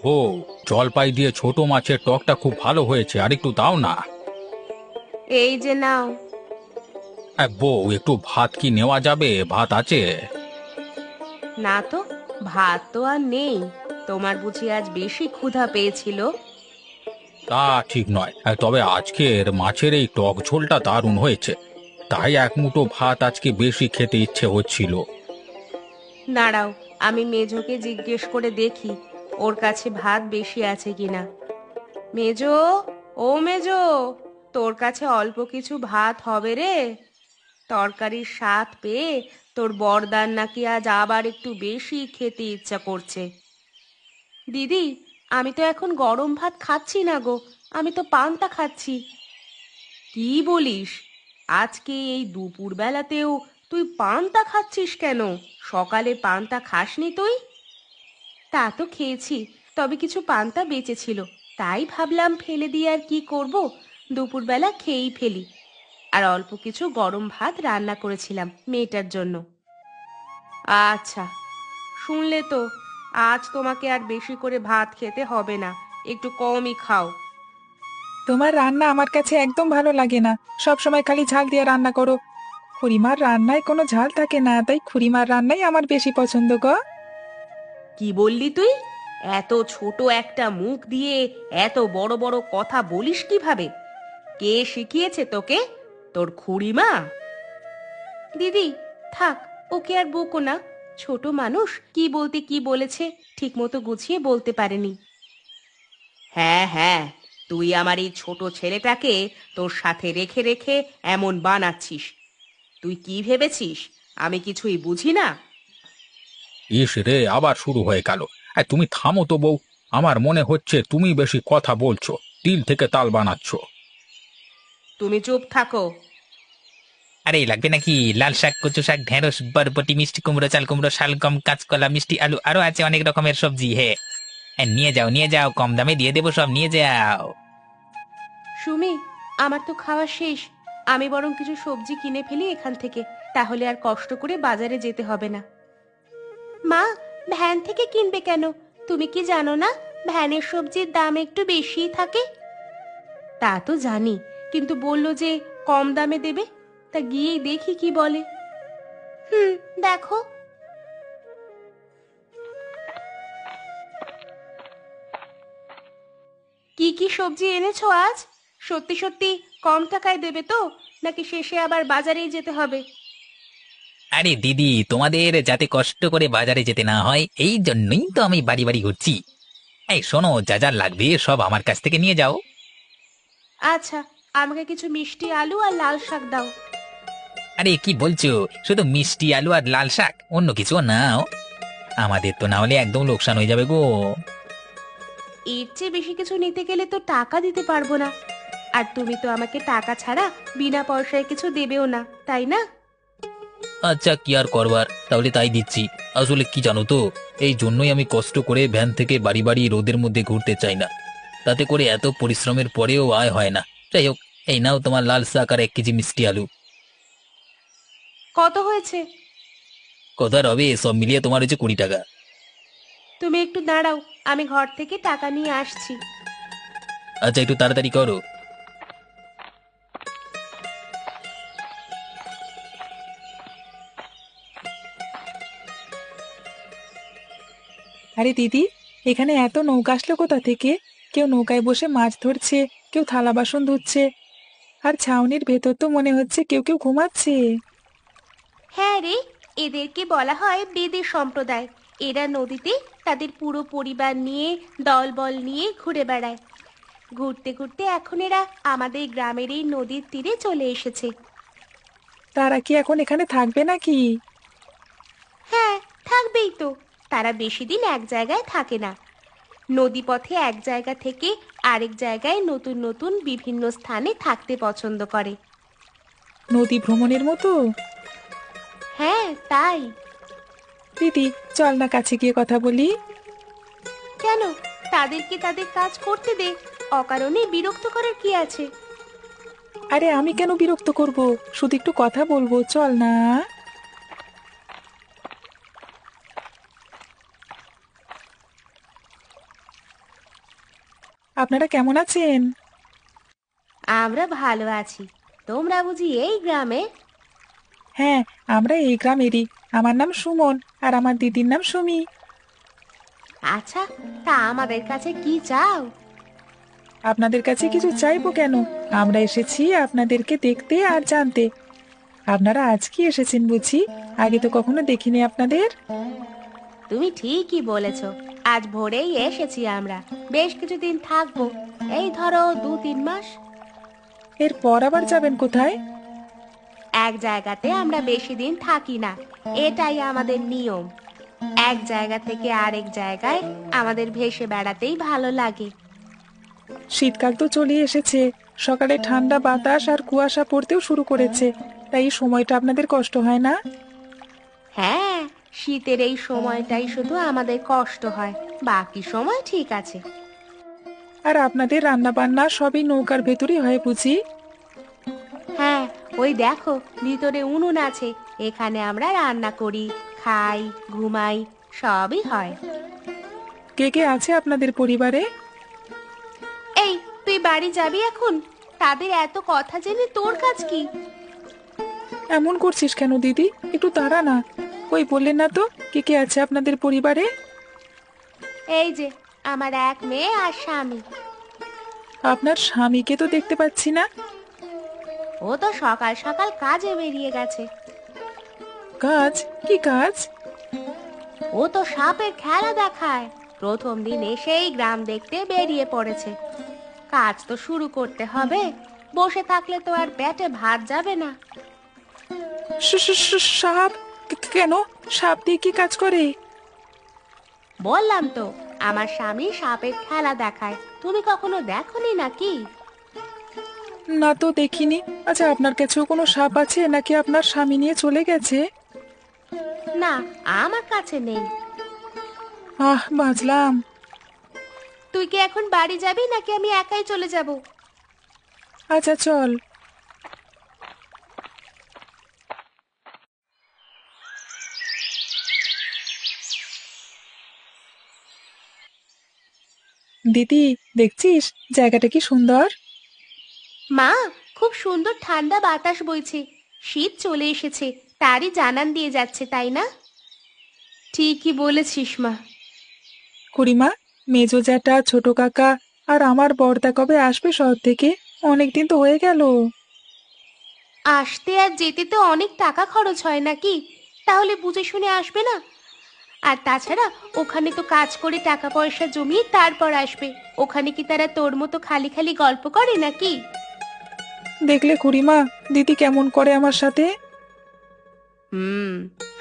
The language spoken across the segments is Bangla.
ও, জলপাই দিয়ে ছোট মাছের টকটা খুব ভালো হয়েছে, আর একটু দাও না। এই যে নাও। বউ, একটু ভাত কি নেওয়া যাবে? ভাত আছে? না তো, ভাত তো আর নেই। তোমার বুঝি আজ বেশি ক্ষুধা পেয়েছিল? তা ঠিক নয়, তবে আজকের মাছের এই টক ঝোলটা দারুণ হয়েছে, তাই এক মুঠো ভাত আজকে বেশি খেতে ইচ্ছে হচ্ছিল। দাঁড়াও, আমি মেজোকে জিজ্ঞেস করে দেখি ওর কাছে ভাত বেশি আছে কিনা। মেজো, ও মেজো, তোর কাছে অল্প কিছু ভাত হবে রে? তরকারির স্বাদ পেয়ে তোর বরদার নাকি আজ আবার একটু বেশি খেতে ইচ্ছা করছে। দিদি, আমি তো এখন গরম ভাত খাচ্ছি না গো, আমি তো পান্তা খাচ্ছি। কি বলিস? আজকে এই দুপুর বেলাতেও তুই পান্তা খাচ্ছিস কেন? সকালে পান্তা খাসনি তুই? তা তো খেয়েছি, তবে কিছু পান্তা বেঁচে ছিল, তাই ভাবলাম ফেলে দিয়ে আর কি করব, দুপুরবেলা খেয়েই ফেলি। আর অল্প কিছু গরম ভাত রান্না করেছিলাম মেয়েটার জন্য। আচ্ছা, শুনলে তো, আজ তোমাকে আর বেশি করে ভাত খেতে হবে না, একটু কমই খাও। তোমার রান্না আমার কাছে একদম ভালো লাগে না। সব সময় খালি ঝাল দিয়ে রান্না করো। খুড়িমার রান্নায় কোনো ঝাল থাকে না, তাই খুড়িমার রান্নাই আমার বেশি পছন্দ গো। কি বললি তুই? এত ছোট একটা মুখ দিয়ে এত বড় বড় কথা বলিস কিভাবে? কে শিখিয়েছে তোকে? তোর খুড়িমা? দিদি, থাক, ওকে আর বকো না। ছোট মানুষ কি বলতে কি বলেছে ঠিক মতো গুছিয়ে বলতে পারেনি। হ্যাঁ হ্যাঁ, তুই আমার এই ছোট ছেলেটাকে তোর সাথে রেখে রেখে এমন বানাচ্ছিস। তুই কি ভেবেছিস আমি কিছুই বুঝি না? ইস রে, আবার শুরু হয়ে গেল। তুমি থামো তো বউ, আমার মনে হচ্ছে তুমি বেশি কথা বলছো, তিল থেকে তাল বানাচ্ছ। তুমি চুপ থাকো। আরে লাগবে নাকি? লাল শাক, কচু শাক, ঢেঁড়স, বরবটি, মিষ্টি কুমড়ো, চাল কুমড়ো, শালগম, কাঁচকলা, মিষ্টি আলু, আরো আছে অনেক রকমের সবজি। হে, নিয়ে যাও নিয়ে যাও, কম দামে দিয়ে দেবো, সব নিয়ে যাও। সুমি, আমার তো খাওয়া শেষ। আমি বরং কিছু সবজি কিনে ফেলি এখান থেকে, তাহলে আর কষ্ট করে বাজারে যেতে হবে না। মা, ভ্যান থেকে কিনবে কেন? তুমি কি জানো না ভ্যানের সবজির দাম একটু বেশিই থাকে? তা তো জানি, কিন্তু বললো যে কম দামে দেবে, তা গিয়েই দেখি কি বলে। হুম, দেখো। কি কি সবজি এনেছো আজ? সত্যি সত্যি কম টাকায় দেবে তো, নাকি শেষে আবার বাজারেই যেতে হবে? আরে দিদি, তোমাদের যাতে কষ্ট করে বাজারে যেতে না হয় এই জন্যই তো আমি বাড়ি বাড়ি ঘুরছি। এই শোনো, যা যা লাগবে সব আমার কাছ থেকে নিয়ে যাও। আচ্ছা, আমাকে কিছু মিষ্টি আলু আর লাল শাক দাও। আরে কি বলছো? শুধু মিষ্টি আলু আর লাল শাক, অন্য কিছু নাও? আমাদের তো না হলে একদম লোকসান হয়ে যাবে গো। এর চেয়ে বেশি কিছু নিতে গেলে তো টাকা দিতে পারবো না। আর তুমি তো আমাকে টাকা ছাড়া বিনা পয়সায় কিছু দেবেও না, তাই না? আচ্ছা, কি আর করবার, তাহলে তাই দিচ্ছি। আসলে কি জানো তো, এই জন্যই আমি কষ্ট করে ভ্যান থেকে বাড়ি বাড়ি রোদের মধ্যে ঘুরতে চাই না। তাতে করে এত পরিশ্রমের পরেও আয় হয় না। যাই হোক, এই নাও তোমার লাল শাক আর 1 কেজি মিষ্টি আলু। কত হয়েছে? কোথায় রবে, সব মিলিয়ে তোমার হচ্ছে 20 টাকা। তুমি একটু দাঁড়াও, আমি ঘর থেকে টাকা নিয়ে আসছি। আচ্ছা, একটু তাড়াতাড়ি করো। আরে দিদি, এখানে এত নৌকা আসলো কোথা থেকে? কেউ নৌকায় বসে মাছ ধরছে, কেউ থালা বাসন ধুচ্ছে, আর ছাউনির ভেতর তো মনে হচ্ছে কেউ কেউ ঘুমাচ্ছে। হ্যাঁ রে, এদেরকে বলা হয় বেদে সম্প্রদায়। এরা নদীতে তাদের পুরো পরিবার নিয়ে, দলবল নিয়ে ঘুরে বেড়ায়। ঘুরতে ঘুরতে এখন এরা আমাদের গ্রামের এই নদীর তীরে চলে এসেছে। তারা কি এখন এখানে থাকবে নাকি? হ্যাঁ, থাকবেই তো। তারা বেশি দিন এক জায়গায় থাকে না। নদীপথে এক জায়গা থেকে আরেক জায়গায় নতুন নতুন বিভিন্ন স্থানে থাকতে পছন্দ করে। নদী ভ্রমণের মতো? হ্যাঁ, তাই। দিদি, চল না কাছে গিয়ে কথা বলি। কেন? তাদেরকে তাদের কাজ করতে দে, অকারণে বিরক্ত করার কি আছে? আরে আমি কেন বিরক্ত করব, শুধু একটু কথা বলবো, চল না। আপনারা কেমন আছেন? আমরা ভালো আছি। তোমরা বুঝি এই গ্রামে? হ্যাঁ, আমরা এই গ্রামেরই। আমার নাম সুমন আর আমার দিদির নাম সুমি। আচ্ছা, তা আমাদের কাছে কি চাও? আপনাদের কাছে কিছু চাইবো কেন? আমরা এসেছি আপনাদেরকে দেখতে আর জানতে। আপনারা আজকে এসেছেন বুঝি? আগে তো কখনো দেখিনি আপনাদের। তুমি ঠিকই বলেছ। আজ ভোরেই এসেছি আমরা। বেশ কিছুদিন থাকবো। এই ধরো 2-3 মাস। এরপর আবার যাবেন কোথায়? এক জায়গাতে আমরা বেশি দিন থাকি না, এটাই আমাদের নিয়ম। এক জায়গা থেকে আরেক জায়গায় আমাদের ভেসে বেড়াতেই ভালো লাগে। শীতকাল তো চলে এসেছে। সকালে ঠান্ডা বাতাস আর কুয়াশা পড়তেও শুরু করেছে। তাই এই সময়টা আপনাদের কষ্ট হয় না? হ্যাঁ, শীতের এই সময়টাই শুধু আমাদের কষ্ট হয়, বাকি সময় ঠিক আছে। আর আপনাদের রান্না বান্না সবই নৌকার ভেতরই হয় বুঝি? হ্যাঁ, ওই দেখো ভিতরে উনুন আছে, এখানে আমরা রান্না করি, খাই, ঘুমাই, সবই হয়। কে কে আছে আপনাদের পরিবারে? এই, তুই বাড়ি যাবি এখন? তাদের এত কথা জেনে তোর কাজ কি? এমন করছিস কেন দিদি? একটু দাঁড়া না। কই বললেন না তো কে কে আছে আপনাদের পরিবারে? এই যে আমার এক মেয়ে আর স্বামী। আপনার স্বামীকে তো দেখতে পাচ্ছি না। ও তো সকাল সকাল কাজে বেরিয়ে গেছে। কাজ? কি কাজ? ও তো সাপের খেলা দেখায়। প্রথম দিন এসেই গ্রাম দেখতে বেরিয়ে পড়েছে। কাজ তো শুরু করতে হবে, বসে থাকলে তো আর পেটে ভাত যাবে না। সাপ? কেন? সাপ দিয়ে কি কাজ করে? বললাম তো, আমার স্বামী সাপের খেলা দেখায়। তুমি কখনো দেখোনি নাকি? না তো দেখিনি। আচ্ছা, আপনার কাছেও কোনো সাপ আছে নাকি আপনার স্বামী নিয়ে চলে গেছে? না, আমার কাছে নেই। বাঁচলাম। তুই কি এখন বাড়ি যাবি নাকি আমি একাই চলে যাব? আচ্ছা চল। দিদি, দেখছিস জায়গাটা কি সুন্দর? মা, খুব সুন্দর ঠান্ডা বাতাস বইছে। শীত চলে এসেছে, তারই জানান দিয়ে যাচ্ছে, তাই না? ঠিকই বলেছিস মা। খুড়িমা, মেজো জ্যাঠা, ছোট কাকা আর আমার বড়দা কবে আসবে শহর থেকে? অনেকদিন তো হয়ে গেল। আসতে আর যেতে তো অনেক টাকা খরচ হয় নাকি? তাহলে বুঝে শুনে আসবে না? আর তাছাড়া ওখানে তো কাজ করে টাকা পয়সা জমিয়ে তারপর আসবে। ওখানে কি তারা তোর মতো খালি খালি গল্প করে নাকি? দেখলে খুড়িমা, দিদি কেমন করে আমার সাথে। হুম,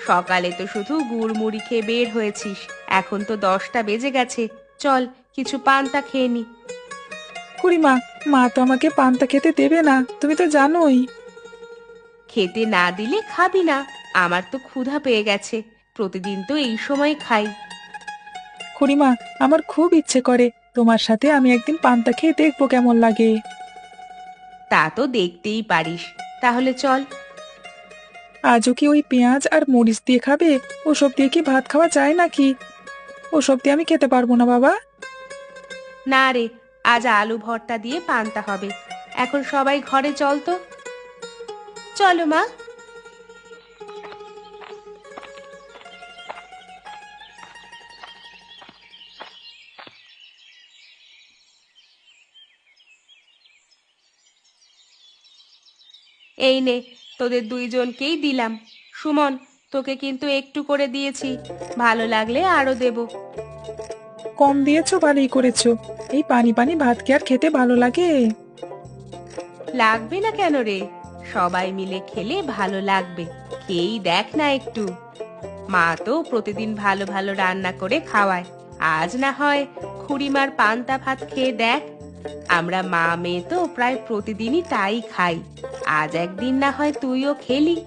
সকালে তো শুধু গুড় মুড়ি খেয়ে বের হয়েছিস, এখন তো 10টা বেজে গেছে। চল, কিছু পান্তা খেয়ে নি। খুড়িমা, মা তো আমাকে পান্তা খেতে দেবে না, তুমি তো জানোই। খেতে না দিলে খাবি না? আমার তো ক্ষুধা পেয়ে গেছে, প্রতিদিন তো এই সময় খাই। খুড়িমা, আমার খুব ইচ্ছে করে তোমার সাথে আমি একদিন পান্তা খেয়ে দেখবো কেমন লাগে। তা তো দেখতেই পারিস, তাহলে চল। আজও কি ওই পেঁয়াজ আর মরিচ দিয়ে খাবে? ওসব দিয়ে কি ভাত খাওয়া যায় নাকি? ওসব দিয়ে আমি খেতে পারবো না বাবা। না রে, আজ আলু ভর্তা দিয়ে পান্তা হবে। এখন সবাই ঘরে চল তো। চলো মা। এই নে, তোদের দুইজনকেই দিলাম। সুমন, তোকে কিন্তু একটু করে দিয়েছি, ভালো লাগলে আরো দেব। কম দিয়েছো, ভালোই করেছো। এই পানি পানি ভাত কি আর খেতে ভালো লাগে? লাগবে না কেন রে? সবাই মিলে খেলে ভালো লাগবে। খেয়েই দেখ না একটু। মা তো প্রতিদিন ভালো ভালো রান্না করে খাওয়ায়। আজ না হয় খুড়িমার পান্তা ভাত খেয়ে দেখ। আমরা মা মেয়ে তো প্রায় প্রতিদিনই তাই খাই। আজ একদিন না হয় তুইও খেলি।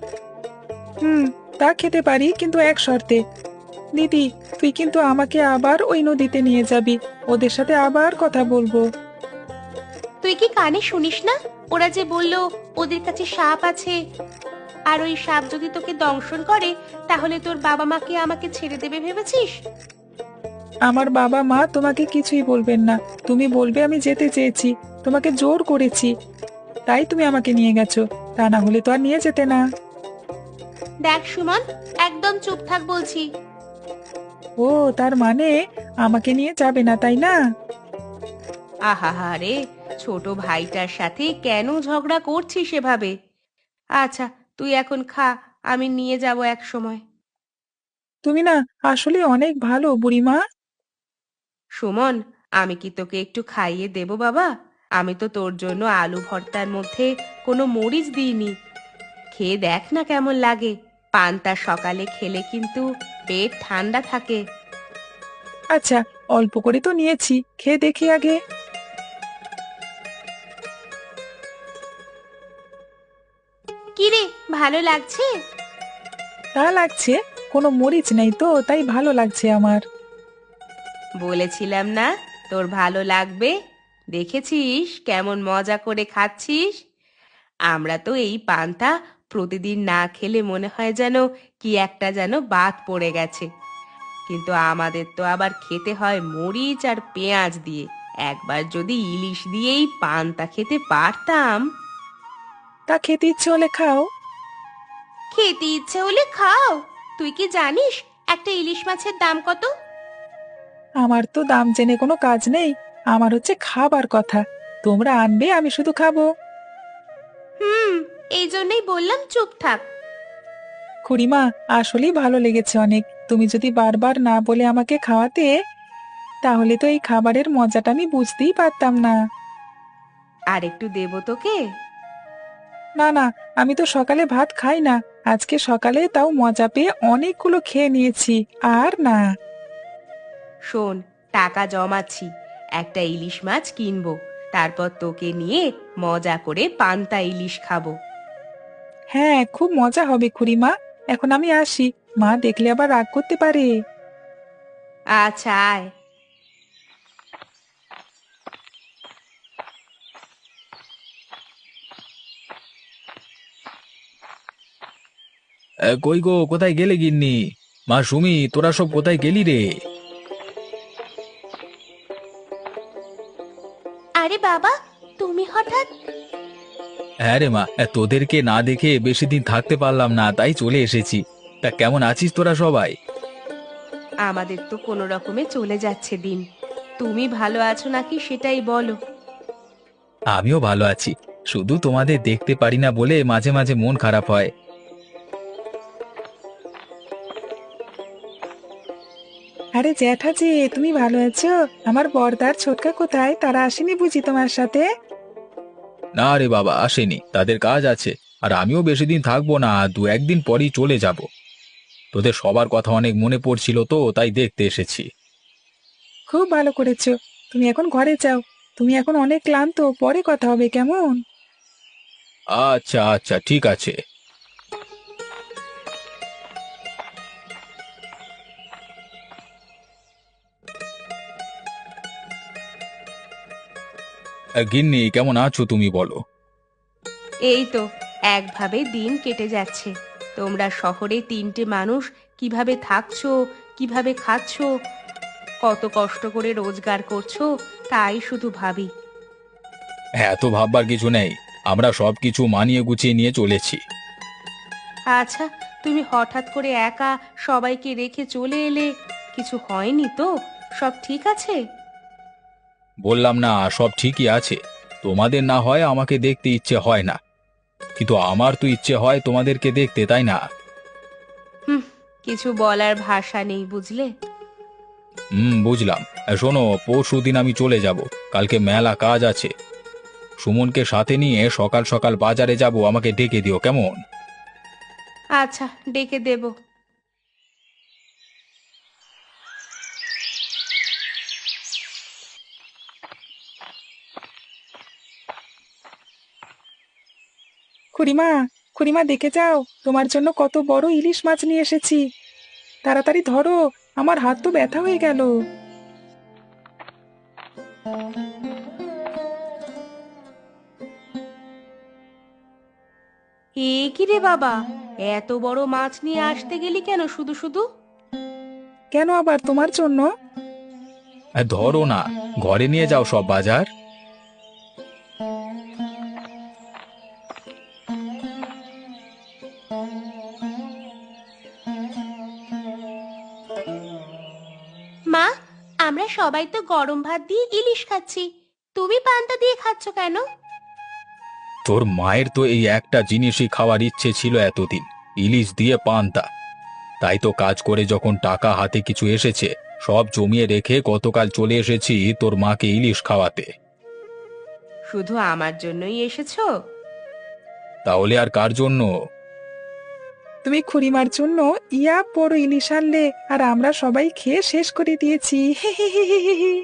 হুম, তা খেতে পারি, কিন্তু এক শর্তে। দিদি, তুই কিন্তু আমাকে আবার ওই নদীতে নিয়ে যাবি। ওদের সাথে আবার কথা বলবো। তুই কি কানে শুনিস না? ওরা যে বললো ওদের কাছে সাপ আছে, আর ওই সাপ যদি তোকে দংশন করে তাহলে তোর বাবা মাকে আমাকে ছেড়ে দেবে ভেবেছিস? আমার বাবা মা তোমাকে কিছুই বলবেন না। তুমি বলবে আমি যেতে চেয়েছি, তোমাকে জোর করেছি, তাই তুমি আমাকে নিয়ে গেছো। তা না হলে তো আর নিয়ে যেতে না। দেখ সুমন, একদম চুপ থাক বলছি। ও, তার মানে আমাকে নিয়ে যাবে না, তাই না? আহা রে, ছোট ভাইটার সাথে কেন ঝগড়া করছিস সেভাবে? আচ্ছা, তুই এখন খা, আমি নিয়ে যাব এক সময়। তুমি না আসলে অনেক ভালো বুড়িমা। সুমন, আমি কি তোকে একটু খাইয়ে দেব বাবা? আমি তো তোর জন্য আলু ভর্তার মধ্যে কোনো মরিচ দিইনি। খেয়ে দেখ না কেমন লাগে। পান্তা সকালে খেলে কিন্তু পেট ঠান্ডা থাকে। আচ্ছা, অল্প করে তো নিয়েছি, খেয়ে দেখি আগে। কি রে, ভালো লাগছে? তা লাগছে, কোনো মরিচ নেই তো, তাই ভালো লাগছে আমার। বলেছিলাম না তোর ভালো লাগবে। দেখেছিস কেমন মজা করে খাচ্ছিস? আমরা তো এই পান্তা প্রতিদিন না খেলে মনে হয় যেন কি একটা যেন বাদ পড়ে গেছে। কিন্তু আমাদের তো আবার খেতে হয় মরিচ আর পেঁয়াজ দিয়ে। একবার যদি ইলিশ দিয়েই পান্তা খেতে পারতাম। তা খেতে ইচ্ছে হলে খাও। খেতে ইচ্ছে হলে খাও? তুই কি জানিস একটা ইলিশ মাছের দাম কত? আমার তো দাম জেনে কোনো কাজ নেই, আমার হচ্ছে খাবার কথা। তোমরা আনবে, আমি শুধু খাবো। হুম, এই জন্যই বললাম চুপ থাক। খুড়িমা, আসলেই ভালো লেগেছে অনেক। তুমি যদি বারবার না বলে আমাকে খাওয়াতে, তাহলে তো এই খাবারের মজাটা আমি বুঝতেই পারতাম না। আর একটু দেবো তোকে? না না, আমি তো সকালে ভাত খাই না। আজকে সকালে তাও মজা পেয়ে অনেকগুলো খেয়ে নিয়েছি। আর না। শোন, টাকা জমাচ্ছি, একটা ইলিশ মাছ কিনবো, তারপর তোকে নিয়ে মজা করে পান্তা ইলিশ খাবো। হ্যাঁ, খুব মজা হবে খুড়িমা। এখন আমি আসি, মা দেখলে আবার রাগ করতে পারে। আচ্ছা, আয়। কই গো, কোথায় গেলে গিন্নি? মা সুমি, তোরা সব কোথায় গেলি রে? আরে বাবা, তুমি হঠাৎ? হ্যাঁ রে মা, তোদেরকে না দেখে বেশি দিন থাকতে পারলাম না, তাই চলে এসেছি। তা কেমন আছিস তোরা সবাই? আমাদের তো কোনো রকমে চলে যাচ্ছে দিন। তুমি ভালো আছো নাকি সেটাই বলো। আমিও ভালো আছি। শুধু তোমাদের দেখতে পারি না বলে মাঝে মাঝে মন খারাপ হয়। আরে জ্যাঠাজি, তুমি ভালো আছো? আমার বড়দার ছোটকা কোথায়? তারা আসেনি বুঝি তোমার সাথে? না রে বাবা, আসেনি, তাদের কাজ আছে। আর আমিও বেশি দিন থাকবো না, দু একদিন পরই চলে যাব। তোদের সবার কথা অনেক মনে পড়ছিল তো, তাই দেখতে এসেছি। খুব ভালো করেছো। তুমি এখন ঘরে যাও। তুমি এখন অনেক ক্লান্ত, পরে কথা হবে কেমন? আচ্ছা আচ্ছা, ঠিক আছে। গিন্নি, কেমন আছো তুমি বলো? এই তো, একভাবে দিন কেটে যাচ্ছে। তোমরা শহরে তিনটে মানুষ কিভাবে থাকছো, কিভাবে খাচ্ছো, কত কষ্ট করে রোজগার করছো, তাই শুধু ভাবি। হ্যাঁ, এত ভাববার কিছু নেই। আমরা সবকিছু মানিয়ে গুছিয়ে নিয়ে চলেছি। আচ্ছা, তুমি হঠাৎ করে একা সবাইকে রেখে চলে এলে, কিছু হয়নি তো? সব ঠিক আছে? বললাম না, সব ঠিকই আছে। তোমাদের না হয় আমাকে দেখতে ইচ্ছে হয় না, কিন্তু আমার তো ইচ্ছে হয় তোমাদেরকে দেখতে, তাই না? হুম, কিছু বলার ভাষা নেই বুঝলে। বুঝলাম। শোনো, পরশু দিন আমি চলে যাব। কালকে মেলা কাজ আছে। সুমনকে সাথে নিয়ে সকাল সকাল বাজারে যাব, আমাকে ডেকে দিও কেমন? আচ্ছা, ডেকে দেব। খুড়িমা, খুড়িমা দেখে যাও, তোমার জন্য কত বড় ইলিশ মাছ নিয়ে এসেছি। তাড়াতাড়ি ধরো, আমার হাত তো ব্যথা হয়ে গেল। এ কি রে বাবা, এত বড় মাছ নিয়ে আসতে গেলি কেন শুধু শুধু? কেন আবার তোমার জন্য? ধরো না, ঘরে নিয়ে যাও সব বাজার। মা, আমরা সবাই তো গরম ভাত দিয়ে ইলিশ খাচ্ছি, তুমি পান্তা দিয়ে খাচ্ছ কেন? তোর মায়ের তো এই একটা জিনিসই খাওয়ার ইচ্ছে ছিল এতদিন, ইলিশ দিয়ে পান্তা। তাই তো কাজ করে যখন টাকা হাতে কিছু এসেছে, সব জমিয়ে রেখে গতকাল চলে এসেছি তোর মাকে ইলিশ খাওয়াতে। শুধু আমার জন্যই এসেছো? তাহলে আর কার জন্য? তুমি খুড়িমার জন্য ইয়া বড় ইলিশ আনলে আর আমরা সবাই খেয়ে শেষ করে দিয়েছি। হি হি হি হি হি হি।